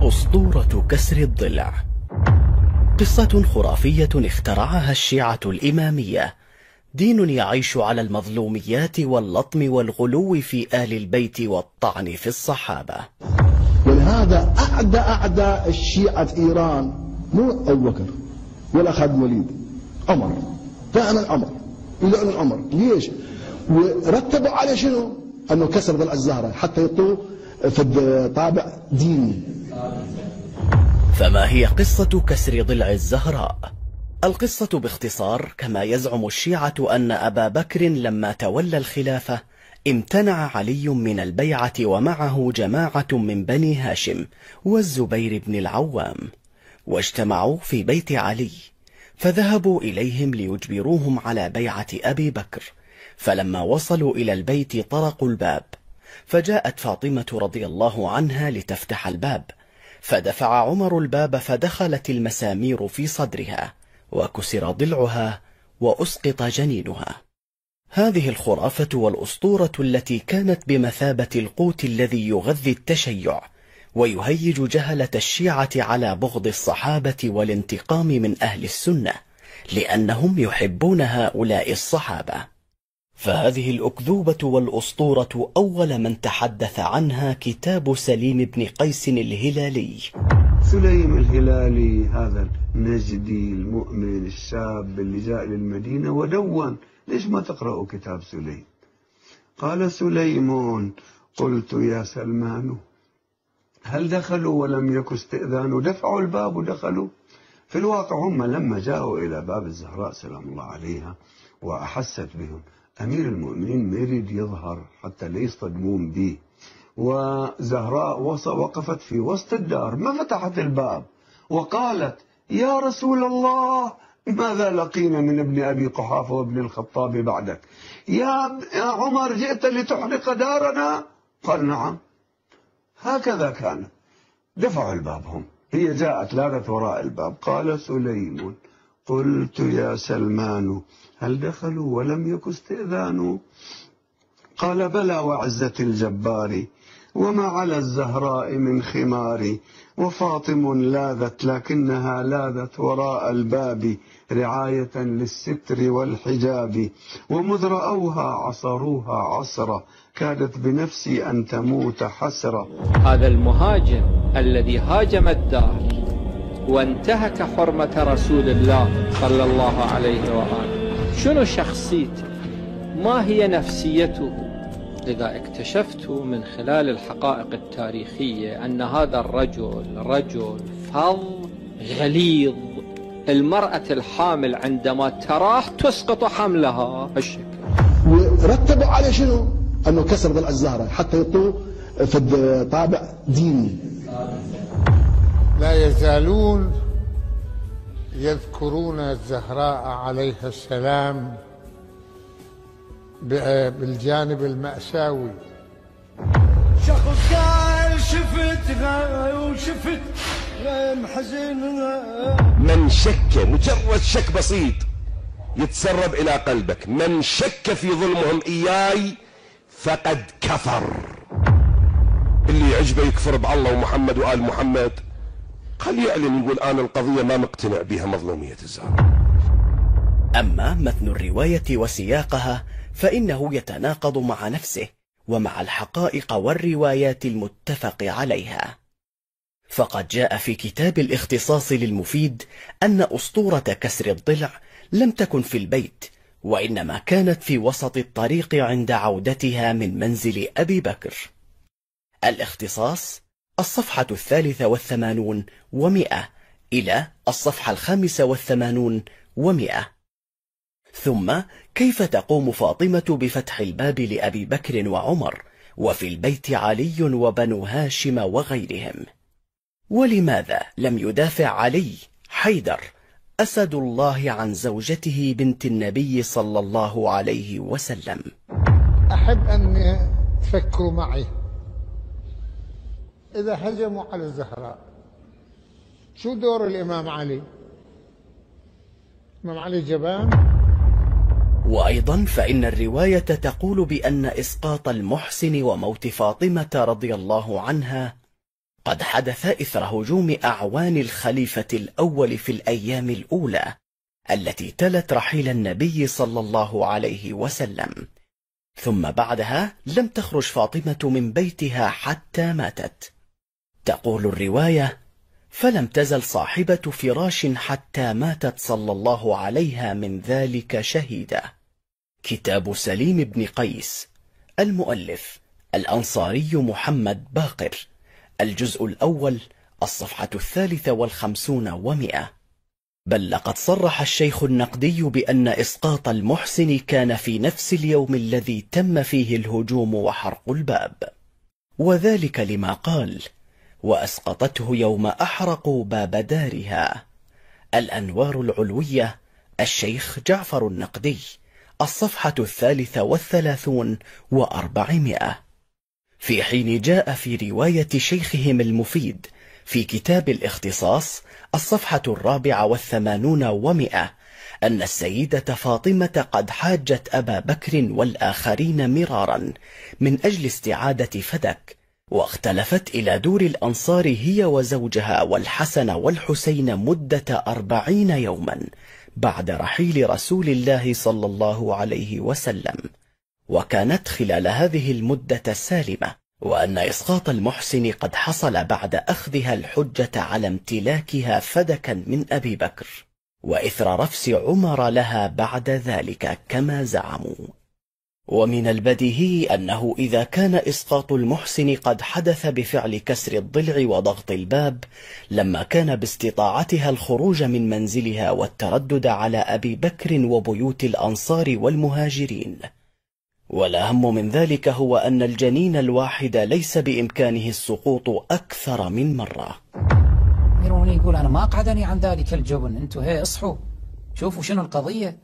أسطورة كسر الضلع، قصة خرافية اخترعها الشيعة الإمامية، دين يعيش على المظلوميات واللطم والغلو في آل البيت والطعن في الصحابة. ولهذا أعدى الشيعة في إيران مو أبو بكر ولا خالد الوليد، عمر، دائما عمر، يلعن عمر. ليش؟ ورتبوا عليه شنو؟ أنه كسر ضلع الزهرة حتى يطوه في طابع ديني. فما هي قصة كسر ضلع الزهراء؟ القصة باختصار كما يزعم الشيعة أن أبا بكر لما تولى الخلافة امتنع علي من البيعة ومعه جماعة من بني هاشم والزبير بن العوام، واجتمعوا في بيت علي، فذهبوا إليهم ليجبروهم على بيعة أبي بكر. فلما وصلوا إلى البيت طرقوا الباب، فجاءت فاطمة رضي الله عنها لتفتح الباب، فدفع عمر الباب، فدخلت المسامير في صدرها وكسر ضلعها وأسقط جنينها. هذه الخرافة والأسطورة التي كانت بمثابة القوت الذي يغذي التشيع ويهيج جهلة الشيعة على بغض الصحابة والانتقام من أهل السنة، لأنهم يحبون هؤلاء الصحابة. فهذه الأكذوبة والأسطورة أول من تحدث عنها كتاب سليم بن قيس الهلالي. سليم الهلالي هذا النجدي المؤمن الشاب اللي جاء للمدينة ودون. ليش ما تقرأوا كتاب سليم؟ قال سليم: قلت يا سلمان هل دخلوا ولم يكن استئذان؟ دفعوا الباب ودخلوا. في الواقع هم لما جاءوا إلى باب الزهراء سلام الله عليها وأحست بهم، أمير المؤمنين مريد يظهر حتى لا يصطدمون به، وزهراء وقفت في وسط الدار ما فتحت الباب وقالت: يا رسول الله ماذا لقينا من ابن أبي قحافة وابن الخطاب بعدك؟ يا عمر جئت لتحرق دارنا؟ قال: نعم. هكذا كان. دفعوا الباب هم، هي جاءت لاذت وراء الباب. قال سليم: قلت يا سلمان هل دخلوا ولم يكن استئذان؟ قال: بلى وعزة الجبار وما على الزهراء من خمار، وفاطم لاذت لكنها لاذت وراء الباب رعاية للستر والحجاب، ومذ رأوها عصروها عصرة كادت بنفسي أن تموت حسرة. هذا المهاجم الذي هاجم الدار وانتهك حرمة رسول الله صلى الله عليه وآله، شنو شخصيته؟ ما هي نفسيته؟ إذا اكتشفت من خلال الحقائق التاريخية أن هذا الرجل رجل فظ غليظ، المرأة الحامل عندما تراه تسقط حملها هالشكل. ورتبوا عليه شنو؟ أنه كسر ضلع الزهرة حتى يطوه في طابع ديني. لا يزالون يذكرون الزهراء عليها السلام بالجانب المأساوي. شخص قال شفتها وشفت محزنها. من شك، مجرد شك بسيط يتسرب إلى قلبك، من شك في ظلمهم إياي فقد كفر. اللي يعجبه يكفر بالله ومحمد وآل محمد، خليه يعلن يقول أنا القضية ما مقتنع بها، مظلومية الزهراء. أما متن الرواية وسياقها فإنه يتناقض مع نفسه ومع الحقائق والروايات المتفق عليها. فقد جاء في كتاب الاختصاص للمفيد أن أسطورة كسر الضلع لم تكن في البيت، وإنما كانت في وسط الطريق عند عودتها من منزل أبي بكر. الاختصاص الصفحة 83 و100 إلى الصفحة 85 و100. ثم كيف تقوم فاطمة بفتح الباب لأبي بكر وعمر وفي البيت علي وبنو هاشم وغيرهم؟ ولماذا لم يدافع علي حيدر أسد الله عن زوجته بنت النبي صلى الله عليه وسلم؟ أحب أن تفكروا معي، إذا هجموا على الزهراء شو دور الإمام علي؟ الإمام علي جبان. وأيضا فإن الرواية تقول بأن إسقاط المحسن وموت فاطمة رضي الله عنها قد حدث إثر هجوم أعوان الخليفة الأول في الأيام الأولى التي تلت رحيل النبي صلى الله عليه وسلم، ثم بعدها لم تخرج فاطمة من بيتها حتى ماتت. تقول الرواية: فلم تزل صاحبة فراش حتى ماتت صلى الله عليها من ذلك شهيدة. كتاب سليم بن قيس، المؤلف الأنصاري محمد باقر، الجزء الأول، الصفحة 53 و100. بل لقد صرح الشيخ النقدي بأن إسقاط المحسن كان في نفس اليوم الذي تم فيه الهجوم وحرق الباب، وذلك لما قال: وأسقطته يوم أحرقوا باب دارها. الأنوار العلوية، الشيخ جعفر النقدي، الصفحة 33 و400. في حين جاء في رواية شيخهم المفيد في كتاب الاختصاص، الصفحة 84 و100، أن السيدة فاطمة قد حاجت أبا بكر والآخرين مرارا من أجل استعادة فدك، واختلفت إلى دور الأنصار هي وزوجها والحسن والحسين مدة 40 يوما بعد رحيل رسول الله صلى الله عليه وسلم، وكانت خلال هذه المدة سالمة، وأن إسقاط المحسن قد حصل بعد أخذها الحجة على امتلاكها فدكا من أبي بكر، وإثر رفس عمر لها بعد ذلك كما زعموا. ومن البديهي أنه إذا كان إسقاط المحسن قد حدث بفعل كسر الضلع وضغط الباب، لما كان باستطاعتها الخروج من منزلها والتردد على أبي بكر وبيوت الأنصار والمهاجرين. والأهم من ذلك هو أن الجنين الواحد ليس بإمكانه السقوط أكثر من مرة. يروني يقول أنا ما قعدني عن ذلك الجبن، أنتوا هي اصحوا شوفوا شنو القضية.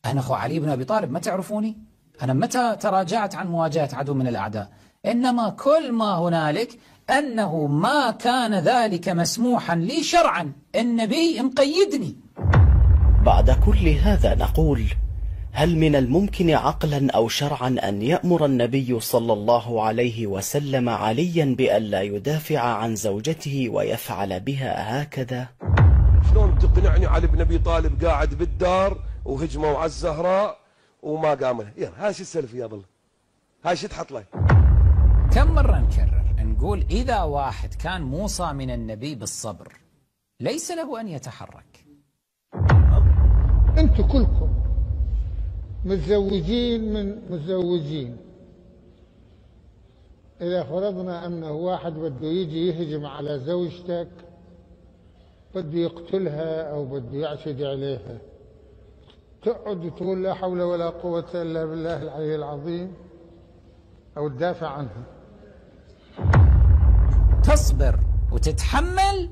أنا أخو علي بن أبي طالب، ما تعرفوني؟ أنا متى تراجعت عن مواجهة عدو من الأعداء؟ إنما كل ما هنالك أنه ما كان ذلك مسموحا لي شرعا، النبي مقيدني. بعد كل هذا نقول: هل من الممكن عقلا أو شرعا أن يأمر النبي صلى الله عليه وسلم عليا بألا يدافع عن زوجته ويفعل بها هكذا؟ شلون تقنعني علي بن أبي طالب قاعد بالدار وهجموا على الزهراء وما قامله؟ هاي شو السلف يا ظل؟ هاي شو تحط له؟ كم مرة نكرر نقول إذا واحد كان موصى من النبي بالصبر ليس له أن يتحرك. أنتوا كلكم متزوجين من متزوجين، إذا فرضنا أنه واحد بده يجي يهجم على زوجتك، بده يقتلها أو بده يعتدي عليها، تقعد تقول لا حول ولا قوة إلا بالله العلي العظيم أو تدافع عنها؟ تصبر وتتحمل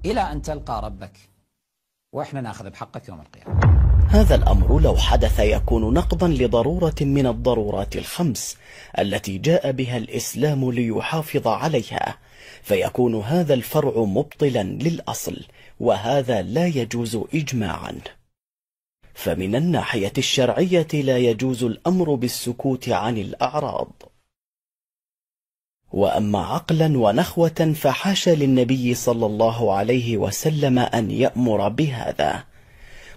إلى أن تلقى ربك، وإحنا ناخذ بحقك يوم القيامة. هذا الأمر لو حدث يكون نقضا لضرورة من الضرورات الخمس التي جاء بها الإسلام ليحافظ عليها، فيكون هذا الفرع مبطلا للأصل، وهذا لا يجوز إجماعا. فمن الناحية الشرعية لا يجوز الأمر بالسكوت عن الأعراض، وأما عقلا ونخوة فحاشا للنبي صلى الله عليه وسلم أن يأمر بهذا،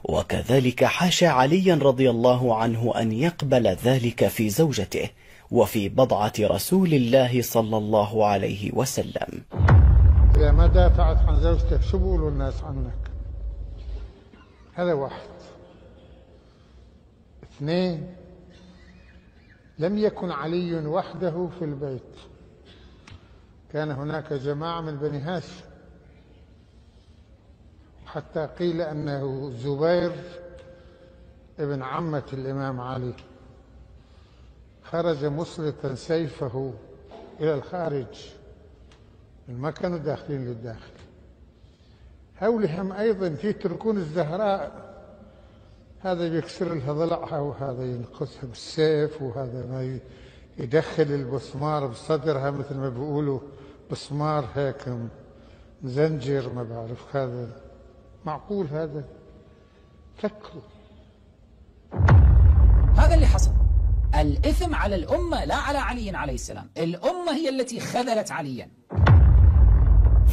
وكذلك حاشا عليا رضي الله عنه أن يقبل ذلك في زوجته وفي بضعة رسول الله صلى الله عليه وسلم. إذا ما دافعت عن زوجتك شو بيقولوا الناس عنك؟ هذا واحد. اثنين، لم يكن علي وحده في البيت، كان هناك جماعة من بني هاشم، حتى قيل أنه زبير ابن عمة الإمام علي خرج مسلطا سيفه إلى الخارج، ما كانوا داخلين للداخل. هؤلاء أيضا يتركون الزهراء، هذا بيكسر لها ضلعها وهذا ينقصها بالسيف وهذا ما يدخل البسمار بصدرها مثل ما بيقولوا بسمار هيك مزنجر، ما بعرف هذا معقول؟ هذا فكروا. هذا اللي حصل. الإثم على الأمة لا على علي عليه السلام، الأمة هي التي خذلت عليا.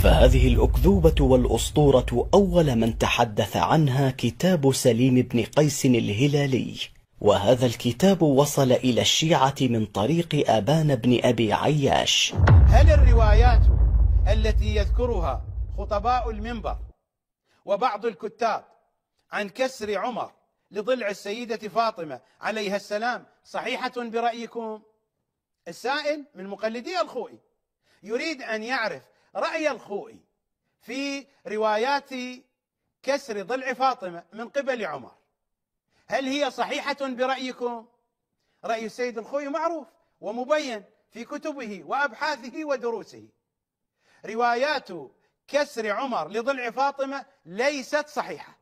فهذه الأكذوبة والأسطورة أول من تحدث عنها كتاب سليم بن قيس الهلالي، وهذا الكتاب وصل إلى الشيعة من طريق أبان بن أبي عياش. هل الروايات التي يذكرها خطباء المنبر وبعض الكتاب عن كسر عمر لضلع السيدة فاطمة عليها السلام صحيحة برأيكم؟ السائل من مقلدي الخوئي يريد أن يعرف رأي الخوئي في روايات كسر ضلع فاطمة من قبل عمر، هل هي صحيحة برأيكم؟ رأي السيد الخوئي معروف ومبين في كتبه وأبحاثه ودروسه. روايات كسر عمر لضلع فاطمة ليست صحيحة،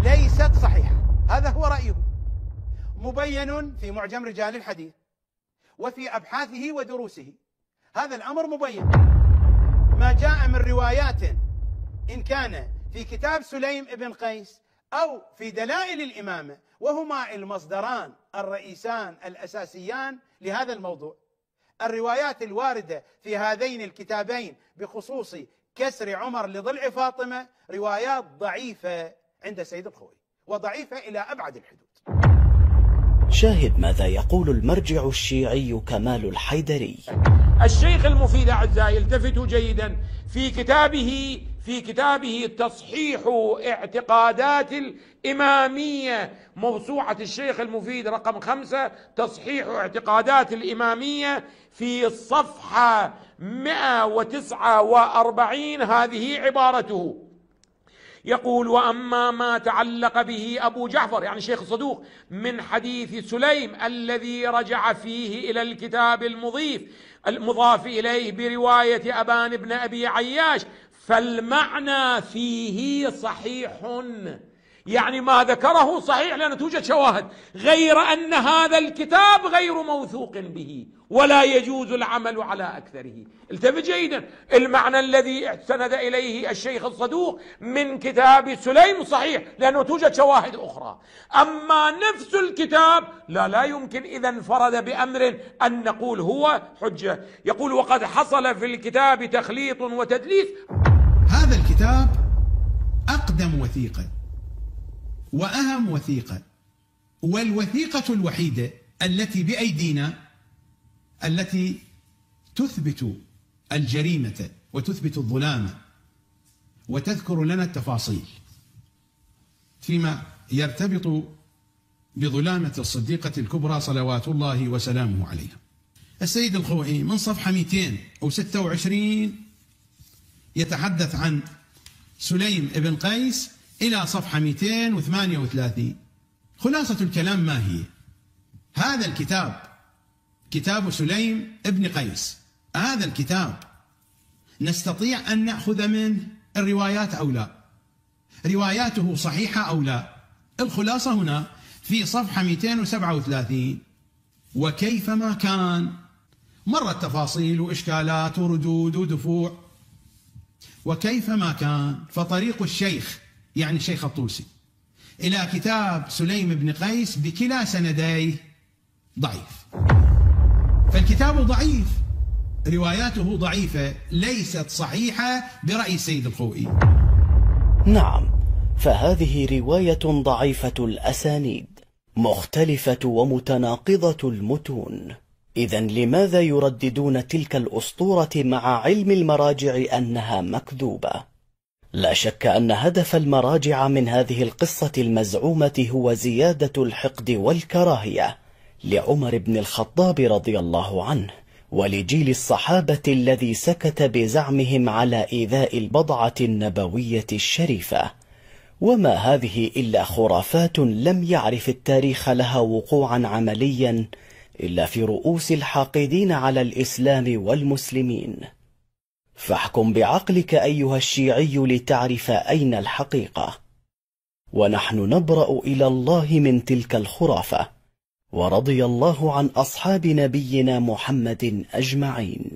ليست صحيحة، هذا هو رأيه، مبين في معجم رجال الحديث وفي أبحاثه ودروسه، هذا الأمر مبين. ما جاء من روايات إن كان في كتاب سليم بن قيس أو في دلائل الإمامة، وهما المصدران الرئيسان الأساسيان لهذا الموضوع، الروايات الواردة في هذين الكتابين بخصوص كسر عمر لضلع فاطمة روايات ضعيفة عند السيد الخوئي، وضعيفة إلى أبعد الحدود. شاهد ماذا يقول المرجع الشيعي كمال الحيدري. الشيخ المفيد أعزائي التفتوا جيدا في كتابه تصحيح اعتقادات الإمامية، موسوعة الشيخ المفيد رقم 5 تصحيح اعتقادات الإمامية، في الصفحة 149 هذه عبارته، يقول: وأما ما تعلق به أبو جعفر يعني الشيخ الصدوق من حديث سليم الذي رجع فيه إلى الكتاب المضاف إليه برواية أبان بن أبي عياش، فالمعنى فيه صحيح، يعني ما ذكره صحيح لأن توجد شواهد، غير أن هذا الكتاب غير موثوق به ولا يجوز العمل على أكثره. التفت جيدا، المعنى الذي استند إليه الشيخ الصدوق من كتاب سليم صحيح لأنه توجد شواهد أخرى، أما نفس الكتاب لا يمكن إذا انفرد بأمر أن نقول هو حجة. يقول: وقد حصل في الكتاب تخليط وتدليس. هذا الكتاب أقدم وثيقة وأهم وثيقة، والوثيقة الوحيدة التي بأيدينا التي تثبت الجريمة وتثبت الظلام وتذكر لنا التفاصيل فيما يرتبط بظلامة الصديقة الكبرى صلوات الله وسلامه عليها. السيد الخوئي من صفحة 226 يتحدث عن سليم بن قيس إلى صفحة 238. خلاصة الكلام ما هي؟ هذا الكتاب كتاب سليم بن قيس، هذا الكتاب نستطيع أن نأخذ منه الروايات أو لا، رواياته صحيحة أو لا. الخلاصة هنا في صفحة 237: وكيفما كان، مرت تفاصيل وإشكالات وردود ودفوع، وكيفما كان فطريق الشيخ يعني الشيخ الطوسي إلى كتاب سليم بن قيس بكلا سنديه ضعيف، فالكتاب ضعيف، رواياته ضعيفة ليست صحيحة برأي السيد الخوئي. نعم، فهذه رواية ضعيفة الأسانيد مختلفة ومتناقضة المتون. إذن لماذا يرددون تلك الأسطورة مع علم المراجع أنها مكذوبة؟ لا شك أن هدف المراجع من هذه القصة المزعومة هو زيادة الحقد والكراهية لعمر بن الخطاب رضي الله عنه ولجيل الصحابة الذي سكت بزعمهم على إيذاء البضعة النبوية الشريفة، وما هذه إلا خرافات لم يعرف التاريخ لها وقوعا عمليا إلا في رؤوس الحاقدين على الإسلام والمسلمين. فاحكم بعقلك أيها الشيعي لتعرف أين الحقيقة، ونحن نبرأ إلى الله من تلك الخرافة، ورضي الله عن أصحاب نبينا محمد أجمعين.